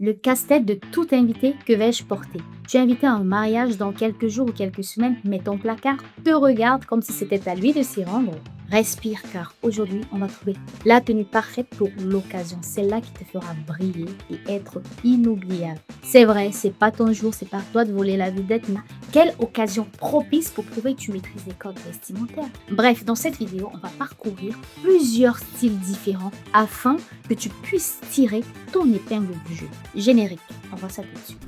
Le casse-tête de tout invité, que vais-je porter? Tu es invité à un mariage dans quelques jours ou quelques semaines, mais ton placard te regarde comme si c'était à lui de s'y rendre. Respire car aujourd'hui, on va trouver la tenue parfaite pour l'occasion, celle-là qui te fera briller et être inoubliable. C'est vrai, c'est pas ton jour, c'est pas à toi de voler la vedette, mais quelle occasion propice pour prouver que tu maîtrises les codes vestimentaires. Bref, dans cette vidéo, on va parcourir plusieurs styles différents afin que tu puisses tirer ton épingle du jeu. Générique, on voit ça tout de suite.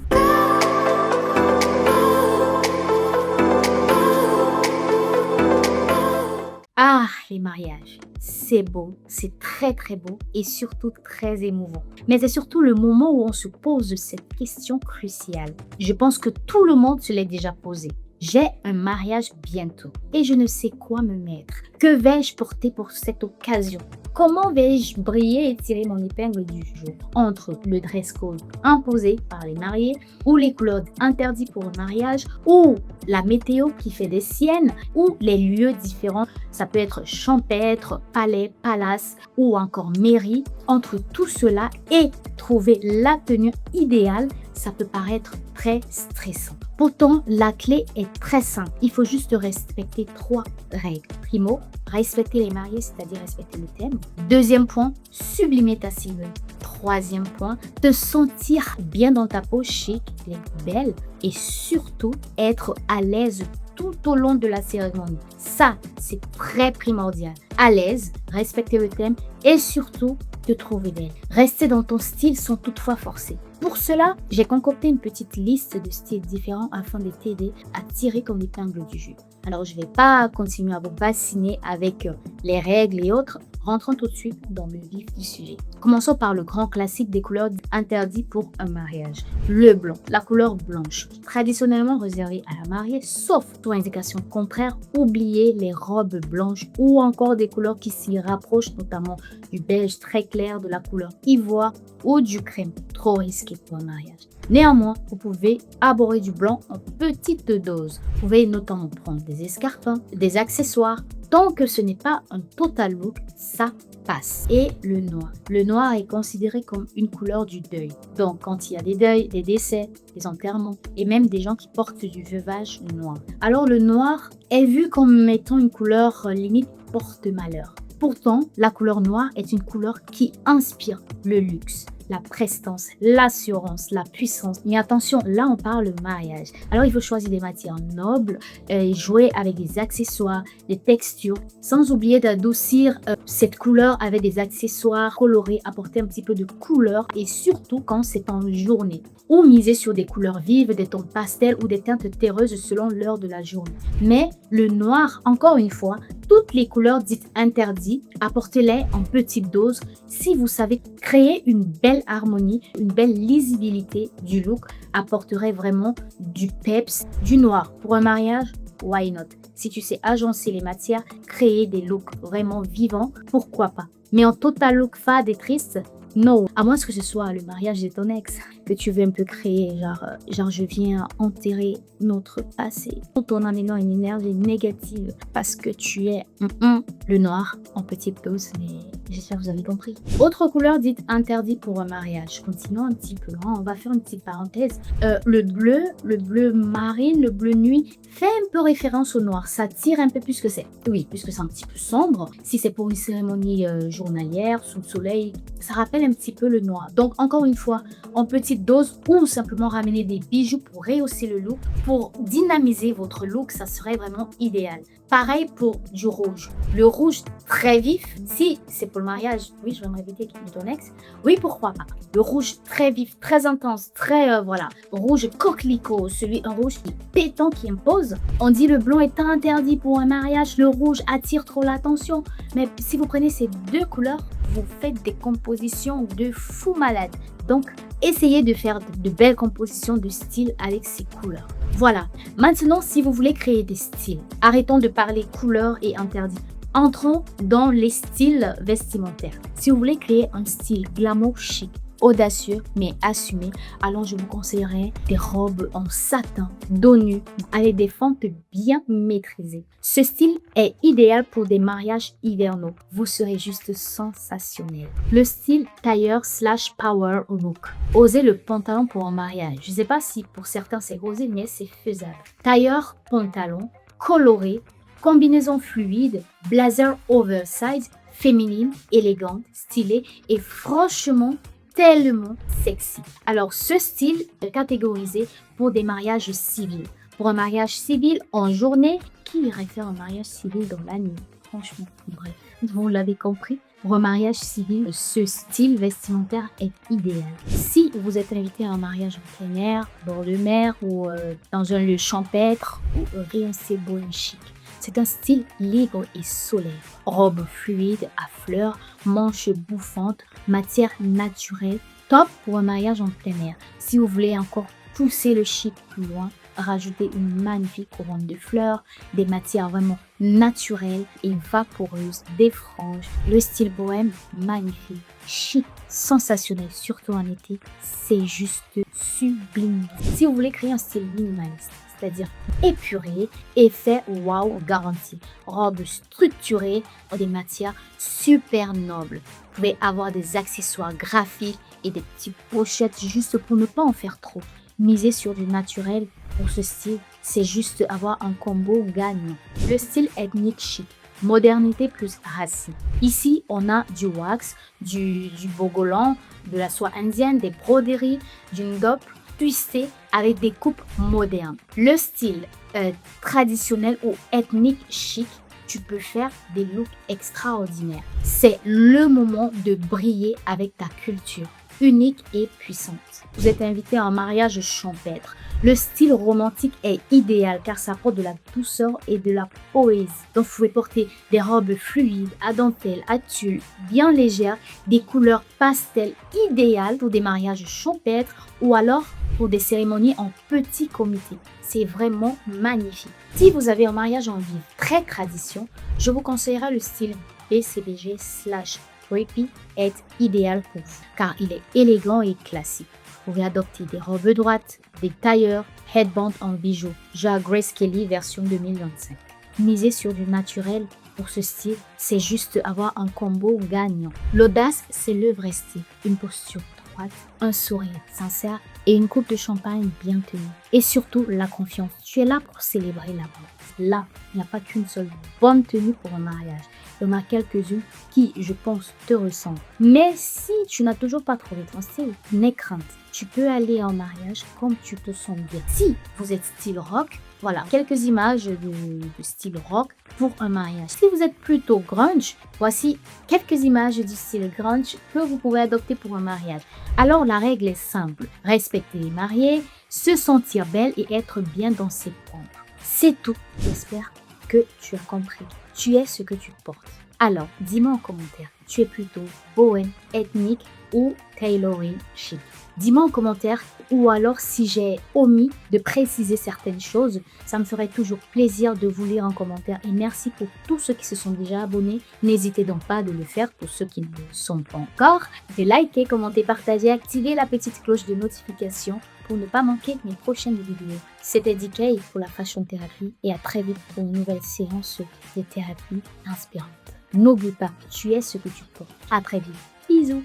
Ah, les mariages, c'est beau, c'est très très beau et surtout très émouvant. Mais c'est surtout le moment où on se pose cette question cruciale. Je pense que tout le monde se l'est déjà posé. J'ai un mariage bientôt et je ne sais quoi me mettre. Que vais-je porter pour cette occasion? Comment vais-je briller et tirer mon épingle du jeu entre le dress code imposé par les mariés ou les couleurs interdites pour un mariage ou la météo qui fait des siennes ou les lieux différents? Ça peut être champêtre, palais, palace ou encore mairie. Entre tout cela et trouver la tenue idéale, ça peut paraître très stressant. Pourtant, la clé est très simple. Il faut juste respecter 3 règles. Primo, respecter les mariés, c'est-à-dire respecter le thème. Deuxième point, sublimer ta silhouette. Troisième point, te sentir bien dans ta peau, chic et belle. Et surtout, être à l'aise tout au long de la cérémonie. Ça, c'est très primordial. À l'aise, respecter le thème et surtout, te trouver belle. Rester dans ton style sans toutefois forcer. Pour cela, j'ai concocté une petite liste de styles différents afin de t'aider à tirer ton épingle du jeu. Alors, je ne vais pas continuer à vous bassiner avec les règles et autres. Rentrons tout de suite dans le vif du sujet. Commençons par le grand classique des couleurs interdites pour un mariage. Le blanc, la couleur blanche, traditionnellement réservée à la mariée, sauf pour indication contraire, oubliez les robes blanches ou encore des couleurs qui s'y rapprochent, notamment du beige très clair, de la couleur ivoire ou du crème. Trop risqué pour un mariage. Néanmoins, vous pouvez aborder du blanc en petite dose. Vous pouvez notamment prendre des escarpins, des accessoires. Tant que ce n'est pas un total look, ça passe. Et le noir. Le noir est considéré comme une couleur du deuil. Donc, quand il y a des deuils, des décès, des enterrements et même des gens qui portent du veuvage noir. Alors, le noir est vu comme étant une couleur limite porte-malheur. Pourtant, la couleur noire est une couleur qui inspire le luxe, la prestance, l'assurance, la puissance. Mais attention, là on parle de mariage. Alors il faut choisir des matières nobles, jouer avec des accessoires, des textures, sans oublier d'adoucir cette couleur avec des accessoires colorés, apporter un petit peu de couleur et surtout quand c'est en journée. Ou miser sur des couleurs vives, des tons pastels ou des teintes terreuses selon l'heure de la journée. Mais le noir, encore une fois, toutes les couleurs dites interdites, apportez-les en petite dose si vous savez créer une belle harmonie, une belle lisibilité du look, apporterait vraiment du peps, du noir. Pour un mariage, why not? Si tu sais agencer les matières, créer des looks vraiment vivants, pourquoi pas? Mais en total look fade et triste, non, à moins que ce soit le mariage de ton ex, que tu veux un peu créer, genre je viens enterrer notre passé, tout en amenant une énergie négative parce que tu es le noir en petite dose, mais j'espère que vous avez compris. Autre couleur dite interdite pour un mariage. Continuons un petit peu, hein, on va faire une petite parenthèse. Le bleu marine, le bleu nuit fait un peu référence au noir, ça tire un peu plus que c'est. Oui, puisque c'est un petit peu sombre. Si c'est pour une cérémonie journalière, sous le soleil, ça rappelle un petit peu le noir. Donc encore une fois, en petite dose ou simplement ramener des bijoux pour rehausser le look, pour dynamiser votre look, ça serait vraiment idéal. Pareil pour du rouge. Le rouge très vif, si c'est pour le mariage, oui, je vais m'inviter de ton ex. Oui, pourquoi pas. Le rouge très vif, très intense, très, rouge coquelicot, un rouge qui pétant, qui impose. On dit le blanc est interdit pour un mariage, le rouge attire trop l'attention. Mais si vous prenez ces deux couleurs, vous faites des compositions de fou malade. Donc, essayez de faire de belles compositions de style avec ces couleurs. Voilà. Maintenant, si vous voulez créer des styles, arrêtons de parler couleurs et interdits. Entrons dans les styles vestimentaires. Si vous voulez créer un style glamour chic, audacieux mais assumé, alors je vous conseillerais des robes en satin, dos nu, avec des fentes bien maîtrisées. Ce style est idéal pour des mariages hivernaux. Vous serez juste sensationnel. Le style tailleur / power look. Osez le pantalon pour un mariage. Je ne sais pas si pour certains c'est osé, mais c'est faisable. Tailleur pantalon, coloré, combinaison fluide, blazer oversize, féminine, élégante, stylée et franchement tellement sexy. Alors ce style est catégorisé pour des mariages civils. Pour un mariage civil en journée, qui irait faire un mariage civil dans la nuit? Franchement, bref, vous l'avez compris. Pour un mariage civil, ce style vestimentaire est idéal. Si vous êtes invité à un mariage en plein air, bord de mer ou dans un lieu champêtre ou rien, c'est beau et chic. C'est un style libre et solaire. Robe fluide à fleurs, manches bouffantes, matière naturelle. Top pour un mariage en plein air. Si vous voulez encore pousser le chic plus loin, rajoutez une magnifique couronne de fleurs, des matières vraiment naturelles et vaporeuses, des franges. Le style bohème, magnifique, chic, sensationnel, surtout en été. C'est juste sublime. Si vous voulez créer un style minimaliste, c'est-à-dire épuré, effet wow garanti. Robe structurée, des matières super nobles. Vous pouvez avoir des accessoires graphiques et des petites pochettes juste pour ne pas en faire trop. Miser sur du naturel pour ce style, c'est juste avoir un combo gagnant. Le style ethnique chic, modernité plus racine. Ici, on a du wax, du bogolan, de la soie indienne, des broderies, d'une dope twistée avec des coupes modernes. Le style traditionnel ou ethnique chic, tu peux faire des looks extraordinaires. C'est le moment de briller avec ta culture unique et puissante. Vous êtes invité à un mariage champêtre. Le style romantique est idéal car ça apporte de la douceur et de la poésie. Donc vous pouvez porter des robes fluides, à dentelle, à tulle, bien légères, des couleurs pastel idéales pour des mariages champêtres ou alors pour des cérémonies en petit comité. C'est vraiment magnifique. Si vous avez un mariage en ville très tradition, je vous conseillerais le style BCBG / preppy est idéal pour vous car il est élégant et classique. Vous pouvez adopter des robes droites, des tailleurs, headbands en bijoux, genre Grace Kelly version 2025. Misez sur du naturel pour ce style, c'est juste avoir un combo gagnant. L'audace, c'est le vrai style. Une posture droite, un sourire sincère et une coupe de champagne bien tenue. Et surtout, la confiance. Tu es là pour célébrer la bonne. Là, il n'y a pas qu'une seule bonne tenue pour un mariage. Il y en a quelques-unes qui, je pense, te ressemblent. Mais si tu n'as toujours pas trouvé ton style, n'aie crainte. Tu peux aller en mariage comme tu te sens bien. Si vous êtes style rock, voilà, quelques images de style rock pour un mariage. Si vous êtes plutôt grunge, voici quelques images du style grunge que vous pouvez adopter pour un mariage. Alors la règle est simple, respecter les mariés, se sentir belle et être bien dans ses pompes. C'est tout. J'espère que tu as compris. Tu es ce que tu portes. Alors, dis-moi en commentaire, tu es plutôt bohème, ethnique ou tailoring chic. Dis-moi en commentaire ou alors si j'ai omis de préciser certaines choses, ça me ferait toujours plaisir de vous lire en commentaire. Et merci pour tous ceux qui se sont déjà abonnés. N'hésitez donc pas de le faire pour ceux qui ne le sont pas encore. De liker, commenter, partager, activer la petite cloche de notification pour ne pas manquer mes prochaines vidéos. C'était DK pour la Fashion Thérapie et à très vite pour une nouvelle séance de thérapie inspirante. N'oublie pas, tu es ce que tu portes. À très vite. Bisous.